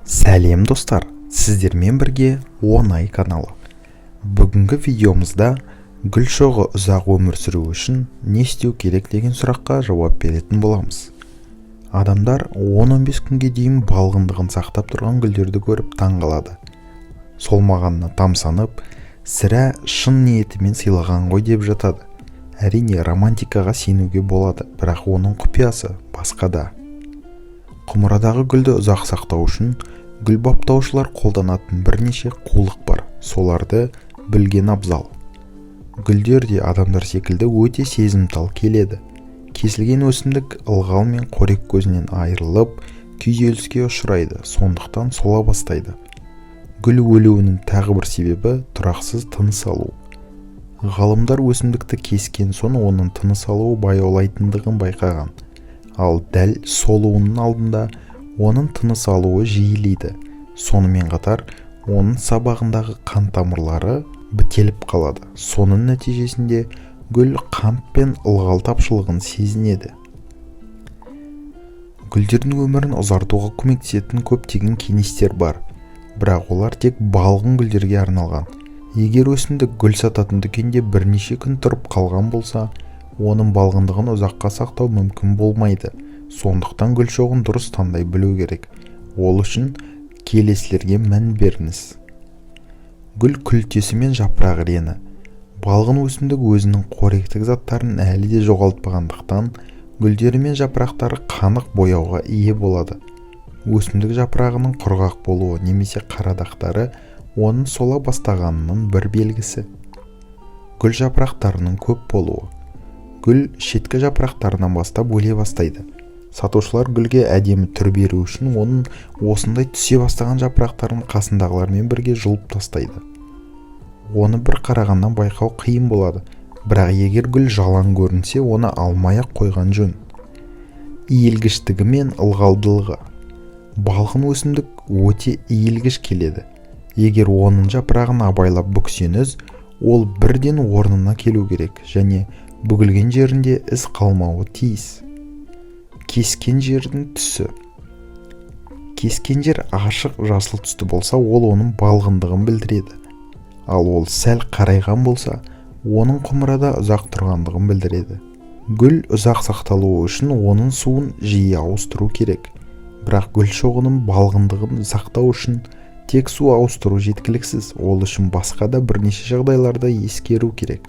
Сәлем достар, сіздермен бірге Оңай каналы. Бүгінгі видеомызда гүл шоғы ұзақ өмір сүру үшін не істеу керек деген сұраққа жауап беретін боламыз. Адамдар 10-15 күнге дейін балғындығын сақтап тұрған гүлдерді көріп таңғалады. Солмағанына тамсанып, сірә шын ниетімен сыйлаған ғой деп жатады. Әрине романтикаға сенуге болады, бірақ оның құпиясы басқада. Құмырадағы гүлді ұзақ сақтау үшін гүл баптаушылар қолданатын бірнеше қулық бар. Соларды білген абзал. Гүлдер де адамдар секілді өте сезімтал келеді. Кесілген өсімдік ылғал мен қорек көзінен айырылып, күйзеліске ұшырайды, сондықтан сола бастайды. Гүл өлуінің тағы бір себебі тұрақсыз тыныс алу. Ғалымдар өсімдікті кескен соң оның тыныс алуы баяулайтындығын байқаған. Ал дәл солуының алдында оның тыныс алуы жиілейді. Сонымен қатар, оның сабағындағы қан тамырлары бітеліп қалады. Соның нәтижесінде гүл қант пен ылғал тапшылығын сезінеді. Гүлдердің өмірін ұзартуға көмектесетін көптеген кеңестер бар, бірақ олар тек балғын гүлдерге арналған. Егер өсімдік гүл сататын дүкенде бірнеше күн тұрып қалған болса, оның балғындығын ұзаққа сақтау мүмкін болмайды. Сондықтан гүл шоғын дұрыс таңдай білу керек. Ол үшін келесілерге мән беріңіз. Гүл күлтесі мен жапырақ реңі. Балғын өсімдік өзінің қоректік заттарын әлі де жоғалтпағандықтан, гүлдері мен жапырақтары қанық бояуға ие болады. Өсімдік жапырағының құрғақ болуы немесе қарадақтары оның сола бастағанының бір белгісі. Гүл жапырақтарының көп болуы. Гүл шеткі жапырақтарынан бастап өле бастайды. Сатушылар гүлге әдемі түр беру үшін оның осындай түсе бастаған жапырақтарын қасындағылармен бірге жұлып тастайды. Оны бір қарағаннан байқау қиын болады, бірақ егер гүл жалаң көрінсе, оны алмай-ақ қойған жөн. Иілгіштігі мен ылғалдылығы. Балғын өсімдік өте иілгіш келеді. Егер оның жапырағын абайлап бүксеңіз, ол бірден орнына келу керек және бүгілген жерінде із қалмауы тиіс. Кескен жердің түсі. Кескен жер ашық жасыл түсті болса, ол оның балғындығын білдіреді. Ал ол сәл қарайған болса, оның құмырада ұзақ тұрғандығын білдіреді. Гүл ұзақ сақталуы үшін оның суын жиі ауыстыру керек. Бірақ гүл шоғының балғындығын сақтау үшін тек су ауыстыру жеткіліксіз. Ол үшін басқа да бірнеше жағдайларда ескеру керек.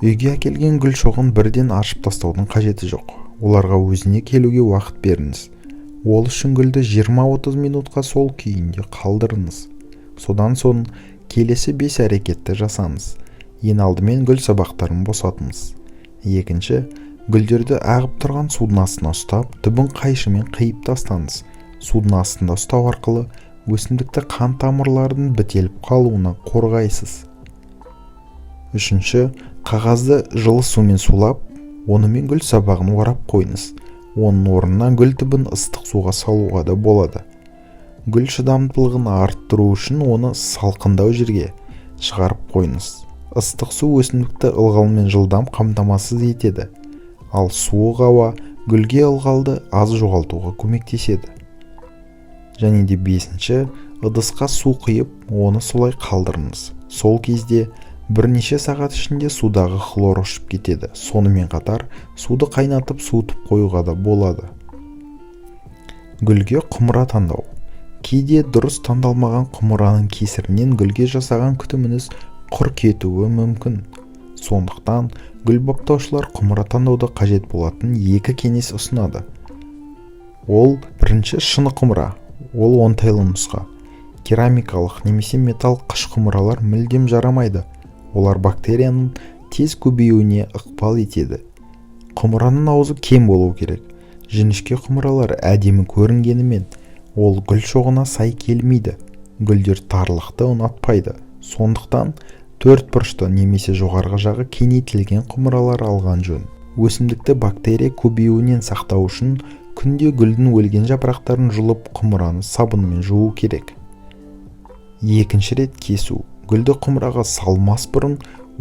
Үйге әкелген гүл шоғын бірден ашып тастаудың қажеті жоқ. Оларға өзіне келуге уақыт беріңіз. Ол үшін гүлді 20-30 минутқа сол күйінде қалдырыңыз. Содан соң келесі 5 әрекетті жасаңыз. Ең алдымен гүл сабақтарын босатыңыз. Екінші, гүлдерді ағып тұрған судың астына ұстап, түбін қайшымен қиып тастаңыз. Судың астында ұстау арқылы өсімдікті қан тамырларының бітеліп қалуына қорғайсыз. Үшінші, қағазды жылы сумен сулап, онымен гүл сабағын орап қойыңыз. Оның орнына гүл түбін ыстық суға салуға да болады. Гүл шыдамдылығын арттыру үшін оны салқындау жерге шығарып қойыңыз. Ыстық су өсімдікті ылғалмен жылдам қамтамасыз етеді, ал суық ауа гүлге ылғалды аз жоғалтуға көмектеседі. Және де 5-ші, ыдысқа су құйып, оны солай қалдырыңыз. Сол кезде бірнеше сағат ішінде судағы хлор ұшып кетеді. Сонымен қатар суды қайнатып суытып қоюға да болады. Гүлге құмыра таңдау. Кейде дұрыс таңдалмаған құмыраның кесірінен гүлге жасаған күтіміңіз құр кетуі мүмкін. Сондықтан гүл баптаушылар құмыра таңдауда қажет болатын 2 кеңес ұсынады. Ол бірінші шыны құмыра. Ол оңтайлы нұсқа. Керамикалық немесе металл қыш құмыралар мүлдем жарамайды. Олар бактерияның тез көбеюіне ықпал етеді. Құмыраның аузы кем болу керек. Жіңішке құмыралар әдемі көрінгенімен, ол гүл шоғына сай келмейді. Гүлдер тарлықты ұнатпайды. Сондықтан 4 бұрышты немесе жоғарғы жағы кеңейтілген құмыралар алған жөн. Өсімдікті бактерия көбеюінен сақтау үшін күнде гүлдің өлген жапырақтарын жұлып, құмыраны сабынмен жуу керек. Екінші рет кесу. Гүлді құмыраға салмас бұрын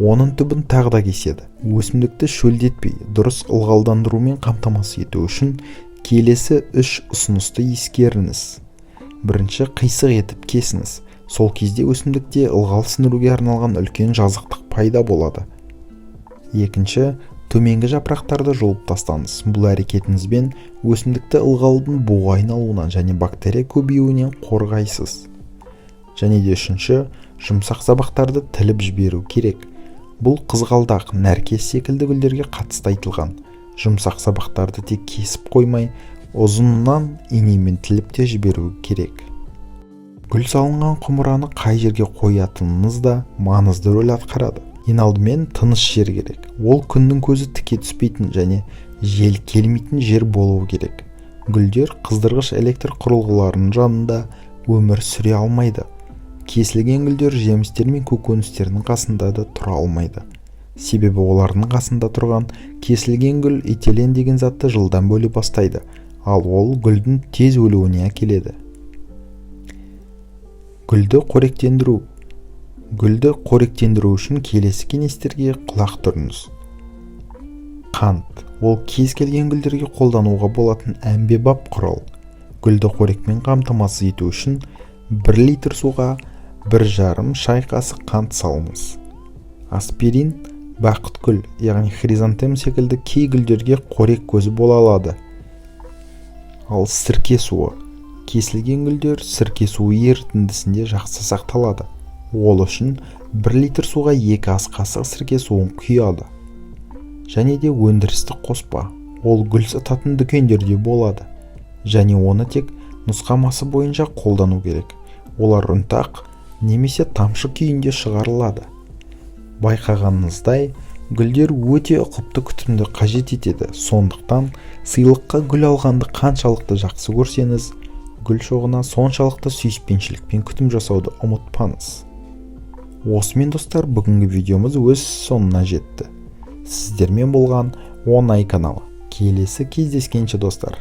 оның түбін тағда кеседі. Өсімдікті шөлдетпей, дұрыс ылғалдандырумен қамтамасыз ету үшін келесі 3 ұсынысты ескеріңіз. Бірінші, қисық етіп кесіңіз. Сол кезде өсімдікте ылғал сіңіруге арналған үлкен жазықтық пайда болады. Екінші, төменгі жапырақтарды жұлып тастаңыз. Бұл әрекетіңізбен өсімдікті ылғалдың буға айналуынан және бактерия көбеюінен қорғайсыз. Және де үшінші, жұмсақ сабақтарды тіліп жіберу керек. Бұл қызғалдақ, нәркес секілді гүлдерге қатысты айтылған. Жұмсақ сабақтарды тек кесіп қоймай, ұзынынан инемен тіліп те жіберу керек. Гүл салынған құмыраны қай жерге қоятыныңыз да маңызды рөл атқарады. Ең алдымен тыныш жер керек. Ол күннің көзі тіке түспейтін және жел келмейтін жер болуы керек. Гүлдер қыздырғыш электр құрылғыларының жанында өмір сүре алмайды. Кесілген гүлдер жемістер мен көкөністердің қасында да тұра алмайды. Себебі олардың қасында тұрған кесілген гүл этилен деген затты жылдам бөле бастайды, ал ол гүлдің тез өлуіне әкеледі. Гүлді қоректендіру. Гүлді қоректендіру үшін келесі кеңестерге құлақ түріңіз. Қант. Ол кез келген гүлдерге қолдануға болатын әмбебап құрал. Гүлді қорекмен қамтамасыз ету үшін 1 литр суға 1,5 шай қасық қант салыңыз. Аспирин бақыт гүл, яғни хризантем секілді кей гүлдерге қорек көзі бола алады. Ал сірке суы. Кесілген гүлдер сірке суы ерітіндісінде жақсы сақталады. Ол үшін 1 литр суға 2 ас қасық сірке суын құяды. Және де өндірістік қоспа. Ол гүл сататын дүкендерде болады. Және оны тек нұсқамасы бойынша қолдану керек. Олар ұнтақ немесе тамшы күйінде шығарылады. Байқағаныңыздай, гүлдер өте ұқыпты күтімді қажет етеді. Сондықтан сыйлыққа гүл алғанды қаншалықты жақсы көрсеңіз, гүл шоғына соншалықты сүйіспеншілікпен күтім жасауды ұмытпаңыз. Осымен достар, бүгінгі видеомыз өз соңына жетті. Сіздермен болған Оңай каналы. Келесі кездескенше достар.